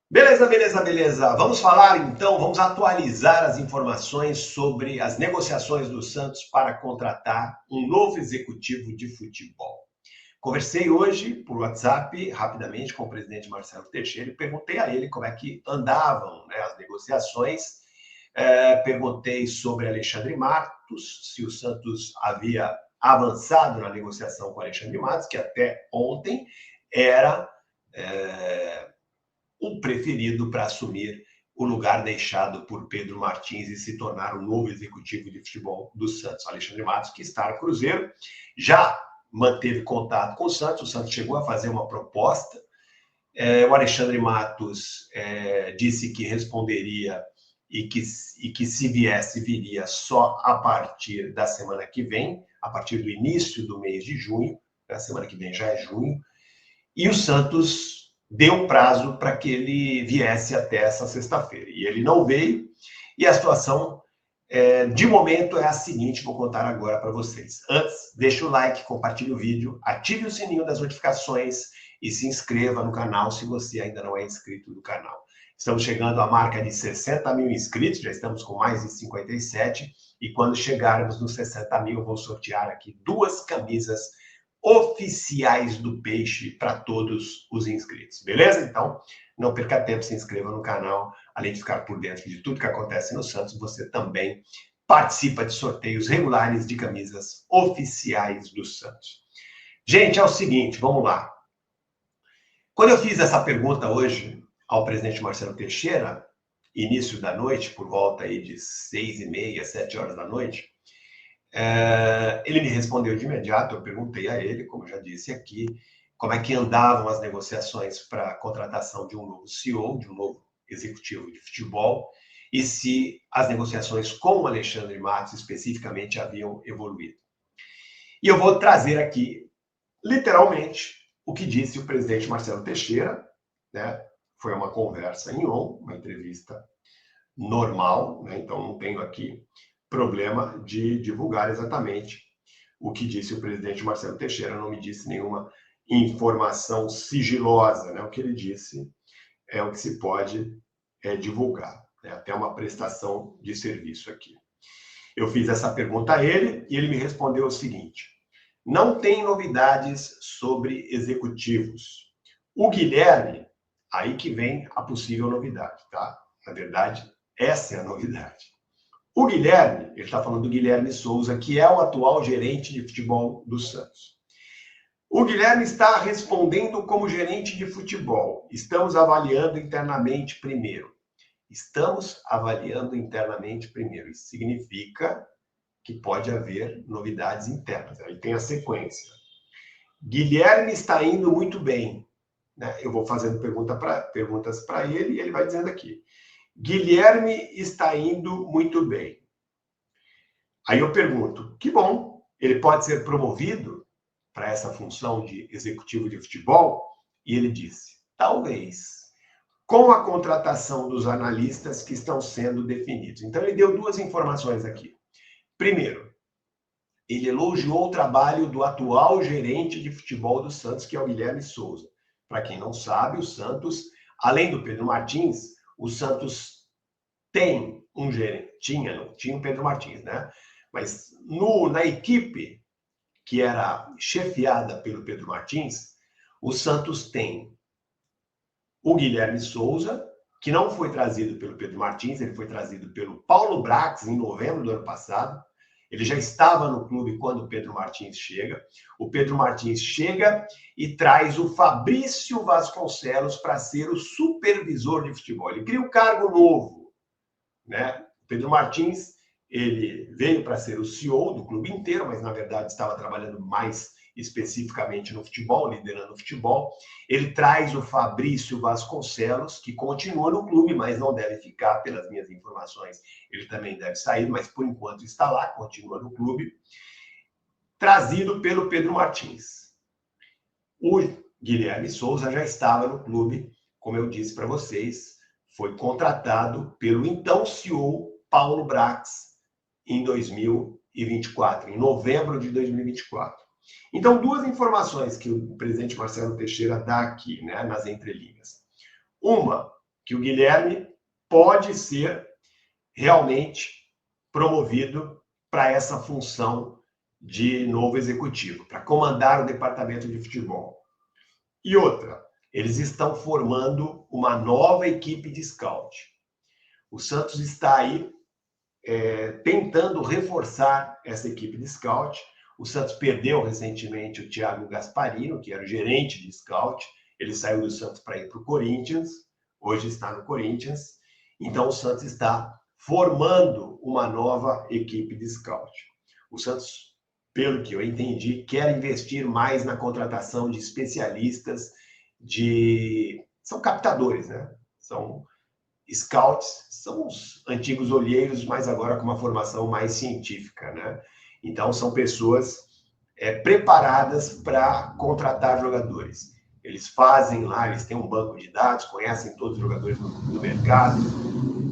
Beleza, beleza, beleza. Vamos falar então, vamos atualizar as informações sobre as negociações do Santos para contratar um novo executivo de futebol. Conversei hoje por WhatsApp, rapidamente, com o presidente Marcelo Teixeira e perguntei a ele como é que andavam, né, as negociações. Perguntei sobre Alexandre Matos, se o Santos havia avançado na negociação com Alexandre Matos, que até ontem era o preferido para assumir o lugar deixado por Pedro Martins e se tornar o novo executivo de futebol do Santos. Alexandre Matos, que está no Cruzeiro, já manteve contato com o Santos chegou a fazer uma proposta. O Alexandre Matos disse que responderia e que se viesse, viria só a partir da semana que vem, a partir do início do mês de junho, a semana que vem já é junho, e o Santos deu prazo para que ele viesse até essa sexta-feira. E ele não veio, e a situação, de momento, é a seguinte, vou contar agora para vocês. Antes, deixa o like, compartilhe o vídeo, ative o sininho das notificações e se inscreva no canal se você ainda não é inscrito no canal. Estamos chegando à marca de 60 mil inscritos, já estamos com mais de 57, e quando chegarmos nos 60 mil, eu vou sortear aqui 2 camisas oficiais do Peixe para todos os inscritos, beleza? Então, não perca tempo, se inscreva no canal. Além de ficar por dentro de tudo que acontece no Santos, você também participa de sorteios regulares de camisas oficiais do Santos. Gente, é o seguinte, vamos lá. Quando eu fiz essa pergunta hoje ao presidente Marcelo Teixeira, início da noite, por volta aí de 6h30, 7 horas da noite, ele me respondeu de imediato. Eu perguntei a ele, como eu já disse aqui, como é que andavam as negociações para a contratação de um novo CEO, de um novo executivo de futebol, e se as negociações com o Alexandre Matos especificamente haviam evoluído. E eu vou trazer aqui, literalmente, o que disse o presidente Marcelo Teixeira, né? Foi uma conversa em on, uma entrevista normal, né? Então não tenho aqui problema de divulgar exatamente o que disse o presidente Marcelo Teixeira, não me disse nenhuma informação sigilosa, né? O que ele disse é o que se pode divulgar, né? Até uma prestação de serviço aqui. Eu fiz essa pergunta a ele e ele me respondeu o seguinte: não tem novidades sobre executivos. O Guilherme, aí que vem a possível novidade, tá? Na verdade, essa é a novidade. O Guilherme, ele está falando do Guilherme Souza, que é o atual gerente de futebol do Santos. O Guilherme está respondendo como gerente de futebol. Estamos avaliando internamente primeiro. Estamos avaliando internamente primeiro. Isso significa que pode haver novidades internas. Aí tem a sequência. Guilherme está indo muito bem. Né? Eu vou fazendo perguntas para ele e ele vai dizendo aqui. Guilherme está indo muito bem. Aí eu pergunto, que bom, ele pode ser promovido para essa função de executivo de futebol? E ele disse, talvez, com a contratação dos analistas que estão sendo definidos. Então ele deu 2 informações aqui. Primeiro, ele elogiou o trabalho do atual gerente de futebol do Santos, que é o Guilherme Souza. Para quem não sabe, o Santos, além do Pedro Martins, o Santos tem um gerente, tinha o Pedro Martins, né? Mas na equipe que era chefiada pelo Pedro Martins, o Santos tem o Guilherme Souza, que não foi trazido pelo Pedro Martins, ele foi trazido pelo Paulo Brax em novembro do ano passado. Ele já estava no clube quando o Pedro Martins chega. O Pedro Martins chega e traz o Fabrício Vasconcelos para ser o supervisor de futebol. Ele cria um cargo novo, né? O Pedro Martins, ele veio para ser o CEO do clube inteiro, mas na verdade estava trabalhando mais especificamente no futebol, liderando o futebol. Ele traz o Fabrício Vasconcelos, que continua no clube, mas não deve ficar, pelas minhas informações. Ele também deve sair, mas por enquanto está lá, continua no clube. Trazido pelo Pedro Martins. O Guilherme Souza já estava no clube, como eu disse para vocês, foi contratado pelo então CEO Paulo Brax em 2024, em novembro de 2024. Então, 2 informações que o presidente Marcelo Teixeira dá aqui, né, nas entrelinhas. Uma, que o Guilherme pode ser realmente promovido para essa função de novo executivo, para comandar o departamento de futebol. E outra, eles estão formando uma nova equipe de scout. O Santos está aí tentando reforçar essa equipe de scout. O Santos perdeu recentemente o Thiago Gasparino, que era o gerente de scout. Ele saiu do Santos para ir para o Corinthians, hoje está no Corinthians. Então o Santos está formando uma nova equipe de scout. O Santos, pelo que eu entendi, quer investir mais na contratação de especialistas, são captadores, né? São scouts, são os antigos olheiros, mas agora com uma formação mais científica, né? Então, são pessoas preparadas para contratar jogadores. Eles fazem lá, eles têm um banco de dados, conhecem todos os jogadores do mercado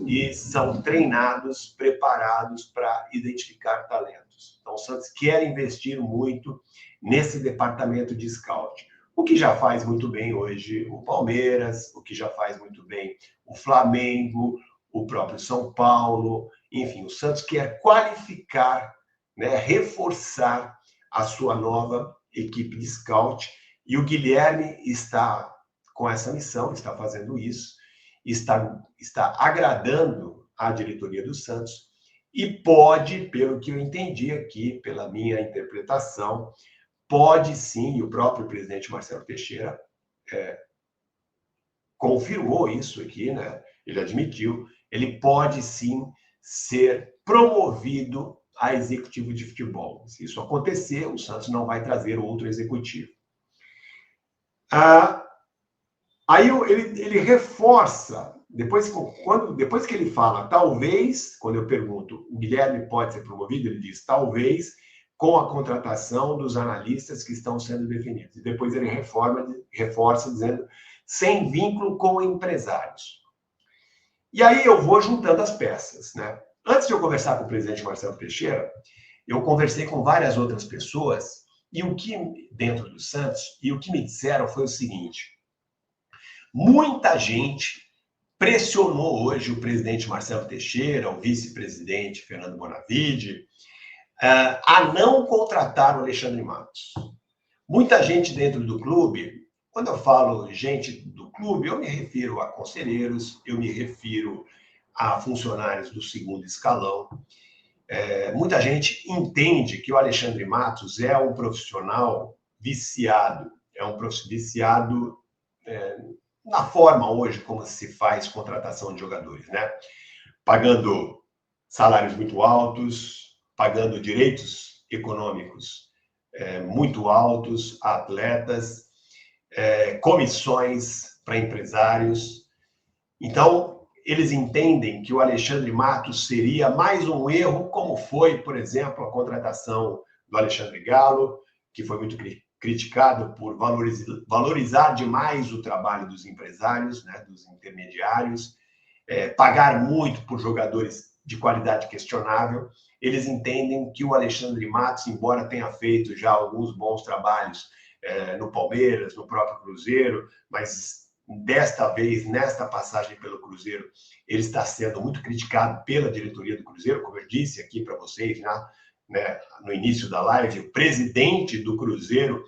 e são treinados, preparados para identificar talentos. Então, o Santos quer investir muito nesse departamento de scout. O que já faz muito bem hoje o Palmeiras, o que já faz muito bem o Flamengo, o próprio São Paulo. Enfim, o Santos quer qualificar, né, reforçar a sua nova equipe de scout. E o Guilherme está com essa missão, está fazendo isso, está agradando a diretoria do Santos e pode, pelo que eu entendi aqui, pela minha interpretação, pode sim, e o próprio presidente Marcelo Teixeira confirmou isso aqui, né? Ele admitiu, ele pode sim ser promovido a executivo de futebol. Se isso acontecer, o Santos não vai trazer outro executivo. Aí ele reforça, depois que ele fala, talvez, quando eu pergunto, o Guilherme pode ser promovido, ele diz, talvez, com a contratação dos analistas que estão sendo definidos. E depois ele reforça dizendo, sem vínculo com empresários. E aí eu vou juntando as peças, né? Antes de eu conversar com o presidente Marcelo Teixeira, eu conversei com várias outras pessoas, e o que, dentro do Santos, e o que me disseram foi o seguinte, muita gente pressionou hoje o presidente Marcelo Teixeira, o vice-presidente Fernando Bonavide, a não contratar o Alexandre Matos. Muita gente dentro do clube, quando eu falo gente do clube, eu me refiro a conselheiros, eu me refiro a funcionários do segundo escalão. Muita gente entende que o Alexandre Matos é um profissional viciado, viciado na forma hoje como se faz contratação de jogadores, né? Pagando salários muito altos, pagando direitos econômicos muito altos a atletas, comissões para empresários. Então, eles entendem que o Alexandre Matos seria mais um erro, como foi, por exemplo, a contratação do Alexandre Galo, que foi muito criticado por valorizar demais o trabalho dos empresários, né, dos intermediários, pagar muito por jogadores de qualidade questionável. Eles entendem que o Alexandre Matos, embora tenha feito já alguns bons trabalhos no Palmeiras, no próprio Cruzeiro, mas desta vez, nesta passagem pelo Cruzeiro, ele está sendo muito criticado pela diretoria do Cruzeiro, como eu disse aqui para vocês, né, no início da live, o presidente do Cruzeiro,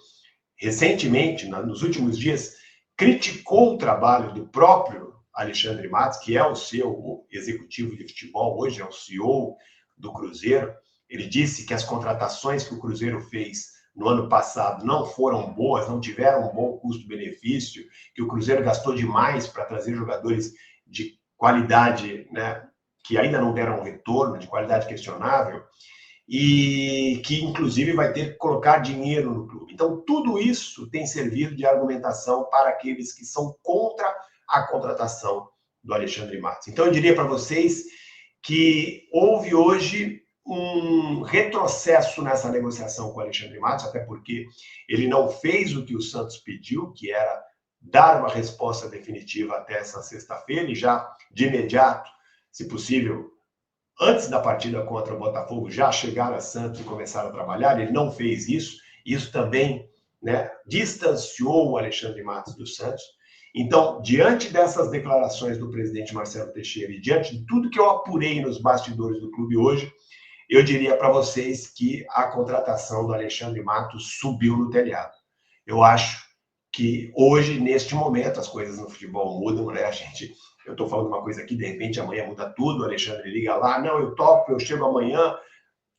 recentemente, nos últimos dias, criticou o trabalho do próprio Alexandre Matos, que é o seu executivo de futebol, hoje é o CEO do Cruzeiro. Ele disse que as contratações que o Cruzeiro fez no ano passado não foram boas, não tiveram um bom custo-benefício, que o Cruzeiro gastou demais para trazer jogadores de qualidade, né, que ainda não deram um retorno, de qualidade questionável, e que, inclusive, vai ter que colocar dinheiro no clube. Então, tudo isso tem servido de argumentação para aqueles que são contra a contratação do Alexandre Matos. Então, eu diria para vocês que houve hoje um retrocesso nessa negociação com o Alexandre Matos, até porque ele não fez o que o Santos pediu, que era dar uma resposta definitiva até essa sexta-feira e já, de imediato, se possível, antes da partida contra o Botafogo, já chegar a Santos e começar a trabalhar. Ele não fez isso. Isso também, né, distanciou o Alexandre Matos do Santos. Então, diante dessas declarações do presidente Marcelo Teixeira e diante de tudo que eu apurei nos bastidores do clube hoje, eu diria para vocês que a contratação do Alexandre Matos subiu no telhado. Eu acho que hoje, neste momento, as coisas no futebol mudam, né, gente? Eu estou falando uma coisa aqui, de repente amanhã muda tudo, o Alexandre liga lá, não, eu topo, eu chego amanhã,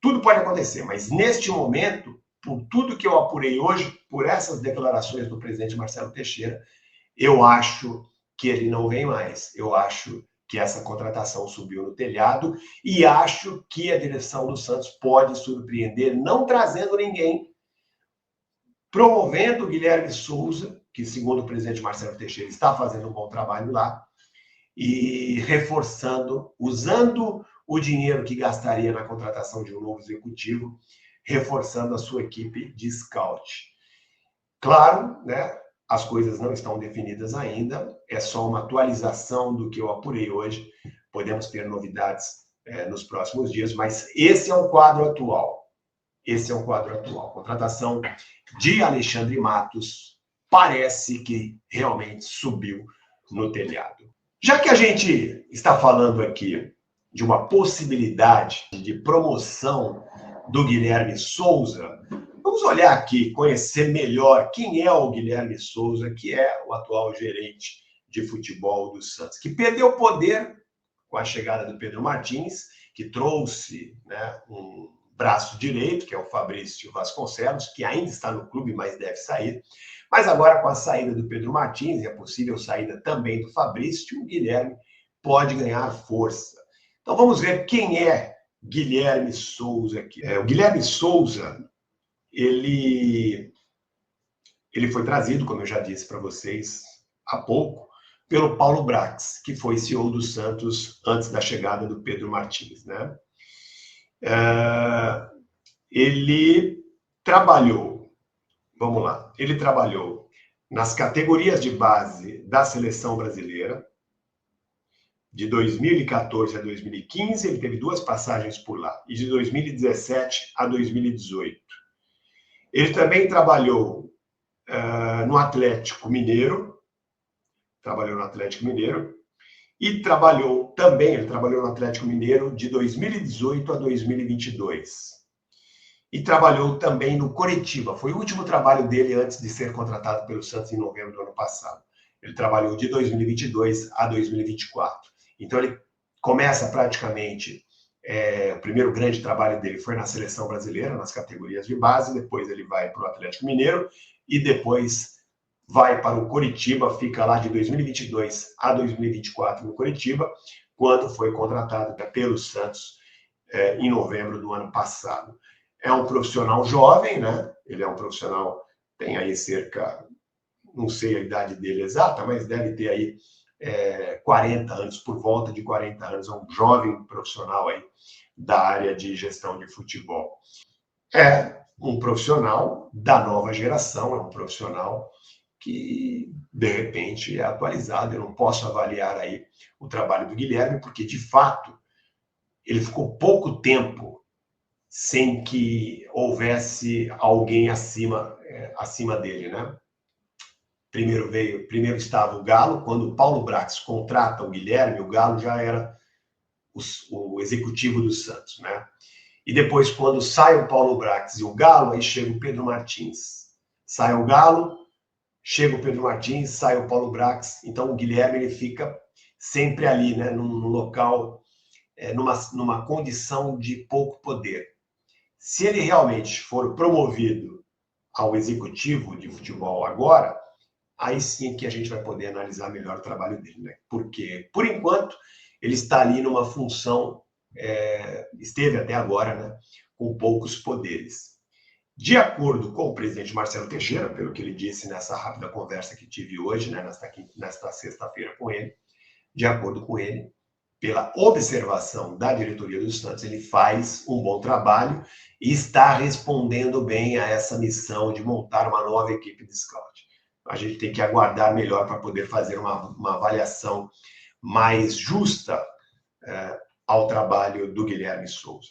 tudo pode acontecer, mas neste momento, por tudo que eu apurei hoje, por essas declarações do presidente Marcelo Teixeira, eu acho que ele não vem mais. Eu acho que essa contratação subiu no telhado e acho que a direção do Santos pode surpreender, não trazendo ninguém, promovendo o Guilherme Souza, que, segundo o presidente Marcelo Teixeira, está fazendo um bom trabalho lá, e reforçando, usando o dinheiro que gastaria na contratação de um novo executivo, reforçando a sua equipe de scout. Claro, né, as coisas não estão definidas ainda, é só uma atualização do que eu apurei hoje, podemos ter novidades nos próximos dias, mas esse é o quadro atual. Esse é o quadro atual. Contratação de Alexandre Matos parece que realmente subiu no telhado. Já que a gente está falando aqui de uma possibilidade de promoção do Guilherme Souza, vamos olhar aqui, conhecer melhor quem é o Guilherme Souza, que é o atual gerente de futebol do Santos, que perdeu poder com a chegada do Pedro Martins, que trouxe, né, um braço direito, que é o Fabrício Vasconcelos, que ainda está no clube, mas deve sair. Mas agora, com a saída do Pedro Martins e a possível saída também do Fabrício, o Guilherme pode ganhar força. Então vamos ver quem é Guilherme Souza aqui. O Guilherme Souza, ele foi trazido, como eu já disse para vocês há pouco, pelo Paulo Brax, que foi CEO do Santos antes da chegada do Pedro Martins, né? Ele trabalhou, vamos lá, ele trabalhou nas categorias de base da seleção brasileira, de 2014 a 2015, ele teve 2 passagens por lá, e de 2017 a 2018. Ele também trabalhou no Atlético Mineiro, e trabalhou também, ele trabalhou no Atlético Mineiro de 2018 a 2022. E trabalhou também no Coritiba, foi o último trabalho dele antes de ser contratado pelo Santos em novembro do ano passado. Ele trabalhou de 2022 a 2024. Então ele começa praticamente, o primeiro grande trabalho dele foi na seleção brasileira, nas categorias de base, depois ele vai para o Atlético Mineiro e depois vai para o Coritiba, fica lá de 2022 a 2024 no Coritiba, quando foi contratado pelo Santos em novembro do ano passado. É um profissional jovem, né? Ele é um profissional, tem aí cerca, não sei a idade dele exata, mas deve ter aí 40 anos, por volta de 40 anos, é um jovem profissional aí da área de gestão de futebol. É um profissional da nova geração, é um profissional que, de repente, é atualizado. Eu não posso avaliar aí o trabalho do Guilherme, porque, de fato, ele ficou pouco tempo sem que houvesse alguém acima dele, né? Primeiro estava o Galo, quando o Paulo Brax contrata o Guilherme, o Galo já era o executivo do Santos, né? E depois, quando sai o Paulo Brax e o Galo, aí chega o Pedro Martins. Sai o Galo, chega o Pedro Martins, sai o Paulo Brax, então o Guilherme ele fica sempre ali, né, num local, numa condição de pouco poder. Se ele realmente for promovido ao executivo de futebol agora, aí sim que a gente vai poder analisar melhor o trabalho dele, né? Porque, por enquanto, ele está ali numa função, esteve até agora, né, com poucos poderes. De acordo com o presidente Marcelo Teixeira, pelo que ele disse nessa rápida conversa que tive hoje, né, nesta sexta-feira com ele, de acordo com ele, pela observação da diretoria do Santos, ele faz um bom trabalho e está respondendo bem a essa missão de montar uma nova equipe de scout. A gente tem que aguardar melhor para poder fazer uma avaliação mais justa ao trabalho do Guilherme Souza.